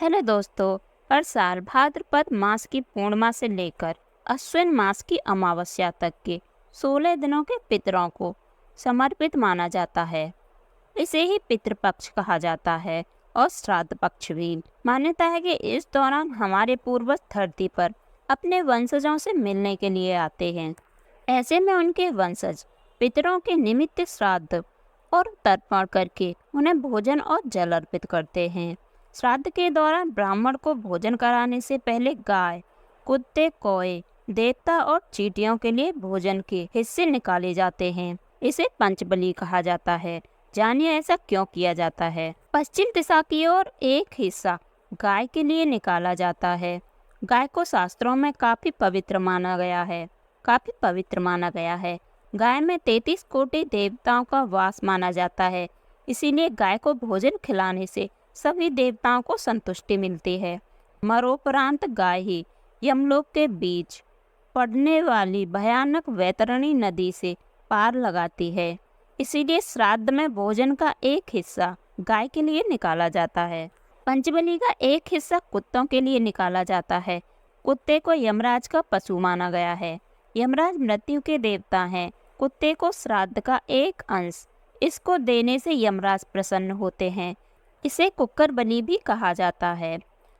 Hello दोस्तों। हर साल भाद्रपद मास की पूर्णिमा से लेकर अश्विन मास की अमावस्या तक के 16 दिनों के पितरों को समर्पित माना जाता है। इसे ही पितृपक्ष कहा जाता है और श्राद्ध पक्ष भी। मान्यता है कि इस दौरान हमारे पूर्वज धरती पर अपने वंशजों से मिलने के लिए आते हैं। ऐसे में उनके वंशज पितरों के निमित्त श्राद्ध और तर्पण करके उन्हें भोजन और जल अर्पित करते हैं। श्राद्ध के दौरान ब्राह्मण को भोजन कराने से पहले गाय, कुत्ते, कौए, देवता और चींटियों के लिए भोजन के हिस्से निकाले जाते हैं। इसे पंचबली कहा जाता है। जानिए ऐसा क्यों किया जाता है। पश्चिम दिशा की ओर एक हिस्सा गाय के लिए निकाला जाता है। गाय को शास्त्रों में काफी पवित्र माना गया है। गाय में 33 कोटि देवताओं का वास माना जाता है। इसीलिए गाय को भोजन खिलाने से सभी देवताओं को संतुष्टि मिलती है। मरोपरांत गाय ही यमलोक के बीच पड़ने वाली भयानक वैतरणी नदी से पार लगाती है। इसीलिए श्राद्ध में भोजन का एक हिस्सा गाय के लिए निकाला जाता है। पंचबली का एक हिस्सा कुत्तों के लिए निकाला जाता है। कुत्ते को यमराज का पशु माना गया है। यमराज मृत्यु के देवता हैं। कुत्ते को श्राद्ध का एक अंश इसको देने से यमराज प्रसन्न होते हैं। इसे कुक्कर बलि भी कहा जाता है।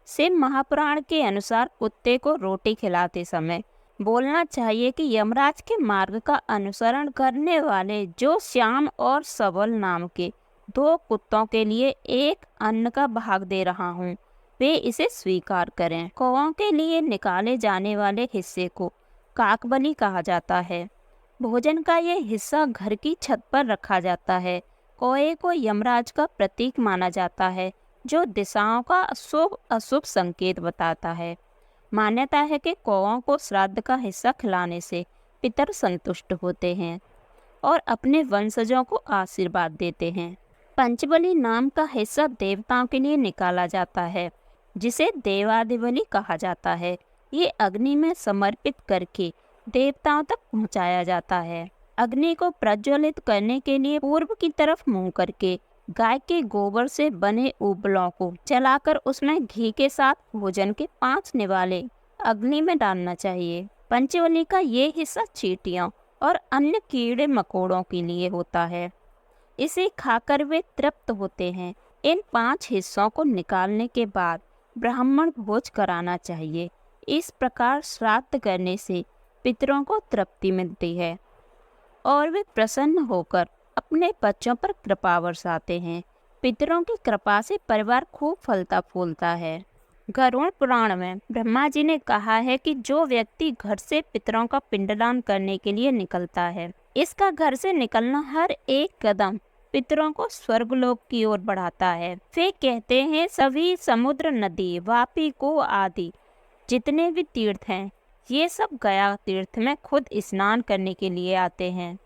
शिव महापुराण के अनुसार कुत्ते को रोटी खिलाते समय बोलना चाहिए कि यमराज के मार्ग का अनुसरण करने वाले जो श्याम और सबल नाम के 2 कुत्तों के लिए एक अन्न का भाग दे रहा हूँ, वे इसे स्वीकार करें। कौओं के लिए निकाले जाने वाले हिस्से को काकबली कहा जाता है। भोजन का ये हिस्सा घर की छत पर रखा जाता है। कौए को यमराज का प्रतीक माना जाता है, जो दिशाओं का शुभ अशुभ संकेत बताता है। मान्यता है कि कौओं को श्राद्ध का हिस्सा खिलाने से पितर संतुष्ट होते हैं और अपने वंशजों को आशीर्वाद देते हैं। पंचबली नाम का हिस्सा देवताओं के लिए निकाला जाता है, जिसे देवादिबली कहा जाता है। ये अग्नि में समर्पित करके देवताओं तक पहुंचाया जाता है। अग्नि को प्रज्वलित करने के लिए पूर्व की तरफ मुंह करके गाय के गोबर से बने उपलों को जलाकर उसमें घी के साथ भोजन के 5 निवाले अग्नि में डालना चाहिए। पंचबली का ये हिस्सा चींटियों और अन्य कीड़े मकोड़ों के लिए होता है। इसे खाकर वे तृप्त होते हैं। इन 5 हिस्सों को निकालने के बाद ब्राह्मण भोज कराना चाहिए। इस प्रकार श्राद्ध करने से पितरों को तृप्ति मिलती है और वे प्रसन्न होकर अपने बच्चों पर कृपा बरसाते हैं। पितरों की कृपा से परिवार खूब फलता फूलता है। गरुड़ पुराण में ब्रह्मा जी ने कहा है कि जो व्यक्ति घर से पितरों का पिंडदान करने के लिए निकलता है, इसका घर से निकलना हर एक कदम पितरों को स्वर्गलोक की ओर बढ़ाता है। वे कहते हैं सभी समुद्र, नदी, वापी, को आदि जितने भी तीर्थ हैं, ये सब गया तीर्थ में खुद स्नान करने के लिए आते हैं।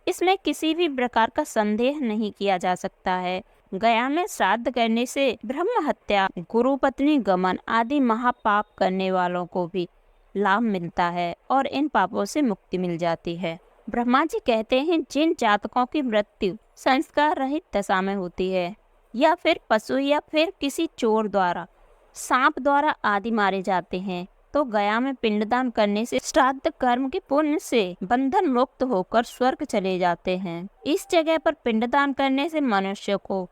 इसमें किसी भी प्रकार का संदेह नहीं किया जा सकता है। गया में श्राद्ध करने से ब्रह्म हत्या, गुरुपत्नी गमन आदि महापाप करने वालों को भी लाभ मिलता है और इन पापों से मुक्ति मिल जाती है। ब्रह्मा जी कहते हैं जिन जातकों की मृत्यु संस्कार रहित दशा में होती है, या फिर पशु या फिर किसी चोर द्वारा, सांप द्वारा आदि मारे जाते हैं, तो गया में पिंडदान करने से श्राद्ध कर्म के पुण्य से बंधन मुक्त होकर स्वर्ग चले जाते हैं। इस जगह पर पिंडदान करने से मनुष्य को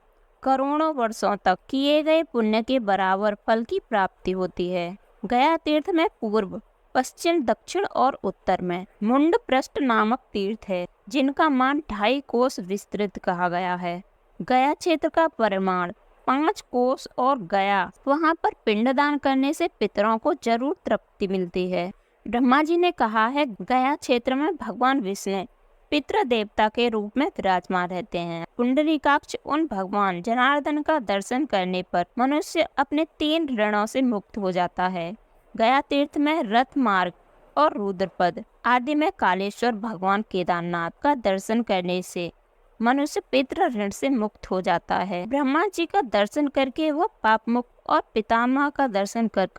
करोड़ों वर्षों तक किए गए पुण्य के बराबर फल की प्राप्ति होती है। गया तीर्थ में पूर्व, पश्चिम, दक्षिण और उत्तर में मुंड पृष्ठ नामक तीर्थ है, जिनका मान 2.5 कोस विस्तृत कहा गया है। गया क्षेत्र का परिमाण 5 कोस और गया, वहाँ पर पिंडदान करने से पितरों को जरूर तृप्ति मिलती है। ब्रह्मा जी ने कहा है गया क्षेत्र में भगवान विष्णु पितृ देवता के रूप में विराजमान रहते हैं। पुंडरीकाक्ष उन भगवान जनार्दन का दर्शन करने पर मनुष्य अपने 3 ऋणों से मुक्त हो जाता है। गया तीर्थ में रथ मार्ग और रुद्रपद आदि में कालेश्वर भगवान केदारनाथ का दर्शन करने से मनुष्य पितृ ऋण से मुक्त हो जाता है। ब्रह्मा जी का दर्शन करके वह पाप मुक्त और पितामह का दर्शन कर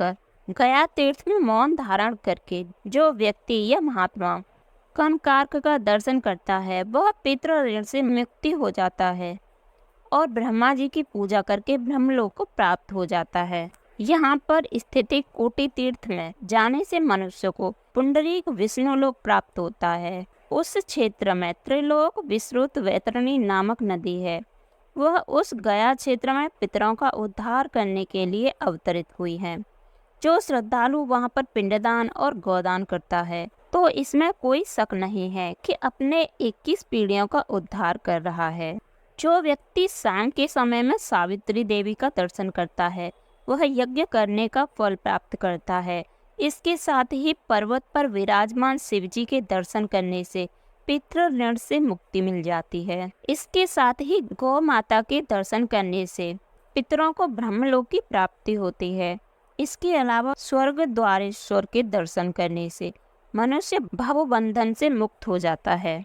गया तीर्थ में मौन धारण करके जो व्यक्ति या महात्मा कनकारक का दर्शन करता है, वह पितृ ऋण से मुक्ति हो जाता है और ब्रह्मा जी की पूजा करके ब्रह्मलोक को प्राप्त हो जाता है। यहाँ पर स्थित एक कोटि तीर्थ में जाने से मनुष्य को पुंडरीक विष्णुलोक प्राप्त होता है। उस क्षेत्र में त्रिलोक विश्रुत वैतरणी नामक नदी है। वह उस गया क्षेत्र में पितरों का उद्धार करने के लिए अवतरित हुई है। जो श्रद्धालु वहाँ पर पिंडदान और गोदान करता है तो इसमें कोई शक नहीं है कि अपने 21 पीढ़ियों का उद्धार कर रहा है। जो व्यक्ति शाम के समय में सावित्री देवी का दर्शन करता है वह यज्ञ करने का फल प्राप्त करता है। इसके साथ ही पर्वत पर विराजमान शिवजी के दर्शन करने से पितृ ऋण से मुक्ति मिल जाती है। इसके साथ ही गौ माता के दर्शन करने से पितरों को ब्रह्मलोक की प्राप्ति होती है। इसके अलावा स्वर्ग द्वारेश्वर के दर्शन करने से मनुष्य भवबंधन से मुक्त हो जाता है।